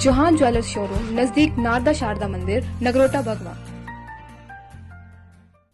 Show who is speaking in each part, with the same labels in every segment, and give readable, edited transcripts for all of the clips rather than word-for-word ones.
Speaker 1: Chauhan jewellers showroom नजदीक नारदा शारदा मंदिर, नगरोटा भगवा।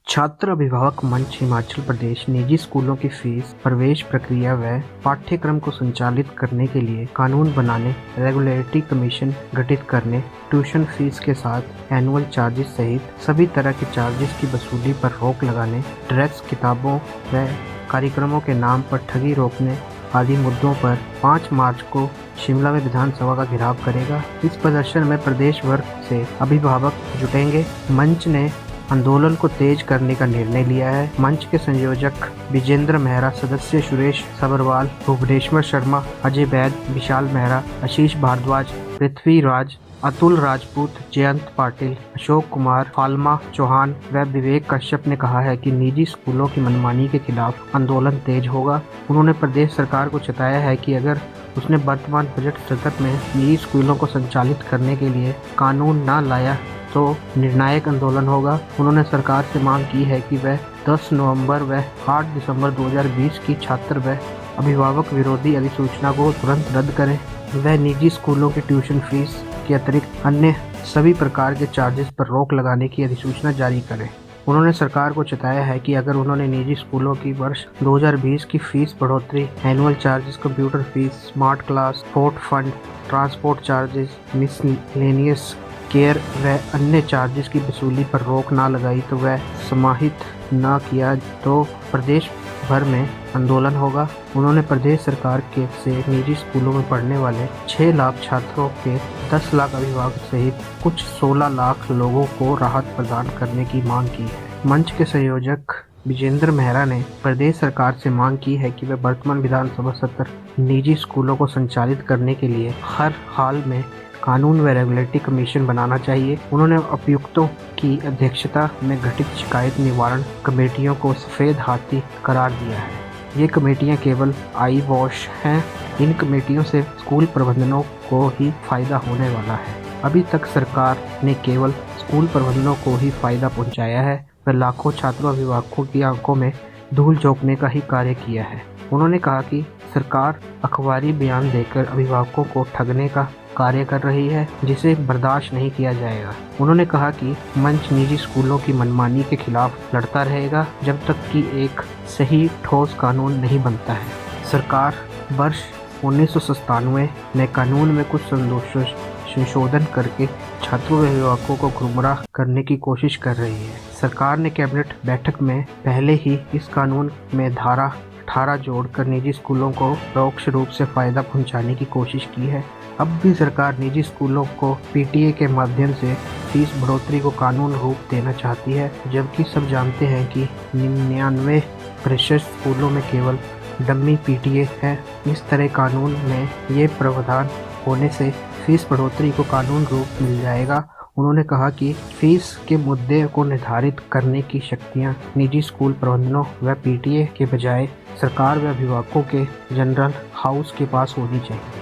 Speaker 2: छात्र अभिभावक मंच हिमाचल प्रदेश निजी स्कूलों की फीस, प्रवेश प्रक्रिया व पाठ्यक्रम को संचालित करने के लिए कानून बनाने, रेगुलेटरी कमीशन गठित करने, ट्यूशन फीस के साथ एनुअल चार्जेस सहित सभी तरह के चार्जेस की वसूली पर रोक लगाने, ड्रेस, किताबों व कार्यक्रमों के नाम पर ठगी रोकने आदि मुद्दों पर 5 मार्च को शिमला में विधानसभा का घेराव करेगा। इस प्रदर्शन में प्रदेश भर से अभिभावक जुटेंगे। मंच ने आंदोलन को तेज करने का निर्णय लिया है। मंच के संयोजक विजेंद्र मेहरा, सदस्य सुरेश सबरवाल, भुवनेश्वर शर्मा, अजय बैद, विशाल मेहरा, आशीष भारद्वाज, पृथ्वी राज, अतुल राजपूत, जयंत पाटिल, अशोक कुमार, फाल्मा चौहान व विवेक कश्यप ने कहा है कि निजी स्कूलों की मनमानी के खिलाफ आंदोलन तेज होगा। उन्होंने प्रदेश सरकार को चेताया है कि अगर उसने वर्तमान बजट सत्र में निजी स्कूलों को संचालित करने के लिए कानून न लाया तो निर्णायक आंदोलन होगा। उन्होंने सरकार से मांग की है कि वह 10 नवंबर व 8 दिसंबर 2020 की छात्र व अभिभावक विरोधी अधिसूचना को तुरंत रद्द करें। वह निजी स्कूलों की ट्यूशन फीस के अतिरिक्त अन्य सभी प्रकार के चार्जेस पर रोक लगाने की अधिसूचना जारी करें। उन्होंने सरकार को चेताया है कि अगर उन्होंने निजी स्कूलों की वर्ष 2020 की फीस बढ़ोतरी, annual charges, computer fees, smart class, sport fund, transport charges, miscellaneous care व अन्य चार्जेस की वसूली पर रोक ना लगाई तो वह समाहित न किया तो प्रदेश भर में आंदोलन होगा। उन्होंने प्रदेश सरकार के से निजी स्कूलों में पढ़ने वाले 6 लाख छात्रों के 10 लाख अभिभावक सहित कुछ 16 लाख लोगों को राहत प्रदान करने की मांग की है। मंच के संयोजक विजेंद्र मेहरा ने प्रदेश सरकार से मांग की है कि वह वर्तमान विधानसभा सत्र निजी स्कूलों को संचालित करने के लिए हर हाल में कानून व रेगुलेटरी कमीशन बनाना चाहिए। उन्होंने उपायुक्तों की अध्यक्षता में गठित शिकायत निवारण कमेटियों को सफ़ेद हाथी करार दिया है। ये कमेटियां केवल आई वॉश हैं। इन कमेटियों से स्कूल प्रबंधनों को ही फायदा होने वाला है। अभी तक सरकार ने केवल स्कूल प्रबंधनों को ही फायदा पहुंचाया है व लाखों छात्रों अभिभावकों की आंखों में धूल झोंकने का ही कार्य किया है। उन्होंने कहा कि सरकार अखबारी बयान देकर अभिभावकों को ठगने का कार्य कर रही है, जिसे बर्दाश्त नहीं किया जाएगा। उन्होंने कहा कि मंच निजी स्कूलों की मनमानी के खिलाफ लड़ता रहेगा जब तक कि एक सही ठोस कानून नहीं बनता है। सरकार वर्ष 1997 में कानून में कुछ संशोधन करके छात्रों व अभिभावकों को गुमराह करने की कोशिश कर रही है। सरकार ने कैबिनेट बैठक में पहले ही इस कानून में धारा 18 जोड़कर निजी स्कूलों को परोक्ष रूप से फायदा पहुंचाने की कोशिश की है। अब भी सरकार निजी स्कूलों को पीटीए के माध्यम से फीस बढ़ोतरी को कानून रूप देना चाहती है, जबकि सब जानते हैं कि 99% स्कूलों में केवल डम्मी पीटीए है। इस तरह कानून में ये प्रावधान होने से फीस बढ़ोतरी को कानून रूप मिल जाएगा। उन्होंने कहा कि फीस के मुद्दे को निर्धारित करने की शक्तियां निजी स्कूल प्रबंधनों व पीटीए के बजाय सरकार व अभिभावकों के जनरल हाउस के पास होनी चाहिए।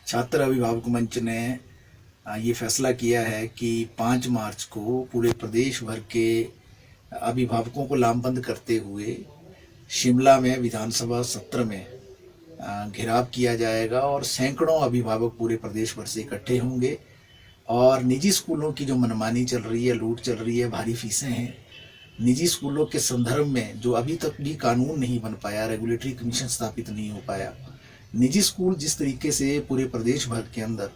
Speaker 3: छात्र अभिभावक मंच ने ये फैसला किया है कि 5 मार्च को पूरे प्रदेश भर के अभिभावकों को लामबंद करते हुए शिमला में विधानसभा सत्र में घेराव किया जाएगा और सैकड़ों अभिभावक पूरे प्रदेश भर से इकट्ठे होंगे। और निजी स्कूलों की जो मनमानी चल रही है, लूट चल रही है, भारी फीसें हैं, निजी स्कूलों के संदर्भ में जो अभी तक भी कानून नहीं बन पाया, रेगुलेटरी कमीशन स्थापित नहीं हो पाया, निजी स्कूल जिस तरीके से पूरे प्रदेश भर के अंदर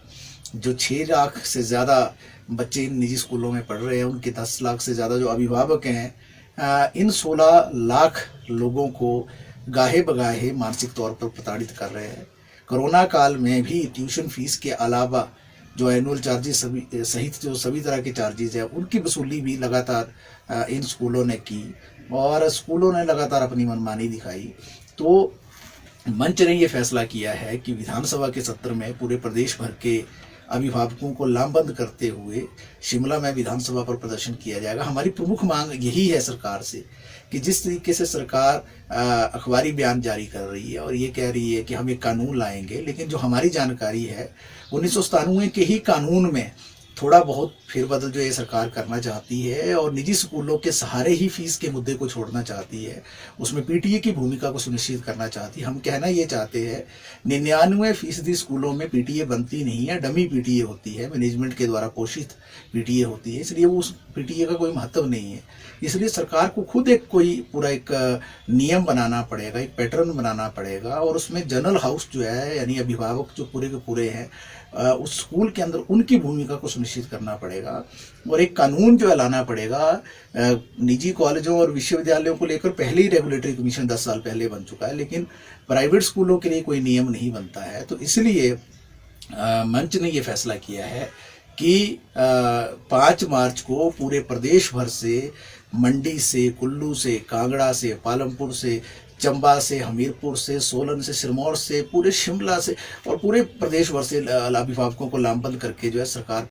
Speaker 3: जो 6 लाख से ज़्यादा बच्चे इन निजी स्कूलों में पढ़ रहे हैं, उनके 10 लाख से ज़्यादा जो अभिभावक हैं, इन 16 लाख लोगों को गाहे बगाहे मानसिक तौर पर प्रताड़ित कर रहे हैं। कोरोना काल में भी ट्यूशन फीस के अलावा जो एनुअल चार्जेस सहित जो सभी तरह के चार्जेस हैं, उनकी वसूली भी लगातार इन स्कूलों ने की और स्कूलों ने लगातार अपनी मनमानी दिखाई। तो मंच ने ये फैसला किया है कि विधानसभा के सत्र में पूरे प्रदेश भर के अभिभावकों को लामबंद करते हुए शिमला में विधानसभा पर प्रदर्शन किया जाएगा। हमारी प्रमुख मांग यही है सरकार से कि जिस तरीके से सरकार अखबारी बयान जारी कर रही है और ये कह रही है कि हम एक कानून लाएंगे, लेकिन जो हमारी जानकारी है 1997 के ही कानून में थोड़ा बहुत फेरबदल जो ये सरकार करना चाहती है और निजी स्कूलों के सहारे ही फीस के मुद्दे को छोड़ना चाहती है, उसमें पीटीए की भूमिका को सुनिश्चित करना चाहती है। हम कहना ये चाहते हैं 99% स्कूलों में पीटीए बनती नहीं है, डमी पीटीए होती है, मैनेजमेंट के द्वारा पोषित पीटीए होती है, इसलिए वो उस पीटीए का कोई महत्व नहीं है। इसलिए सरकार को खुद एक कोई पूरा एक नियम बनाना पड़ेगा, एक पैटर्न बनाना पड़ेगा और उसमें जनरल हाउस जो है यानी अभिभावक जो पूरे के पूरे हैं उस स्कूल के अंदर उनकी भूमिका को सुनिश्चित करना पड़ेगा और एक कानून जो है लाना पड़ेगा। निजी कॉलेजों और विश्वविद्यालयों को लेकर पहले ही रेगुलेटरी कमीशन 10 साल पहले बन चुका है, लेकिन प्राइवेट स्कूलों के लिए कोई नियम नहीं बनता है। तो इसलिए मंच ने ये फैसला किया है कि 5 मार्च को पूरे प्रदेश भर से, मंडी से, कुल्लू से, कांगड़ा से, पालमपुर से, चंबा से, हमीरपुर से, सोलन से, सिरमौर से, पूरे शिमला से और पूरे प्रदेश भर से अभिभावकों को लामबंद करके जो है सरकार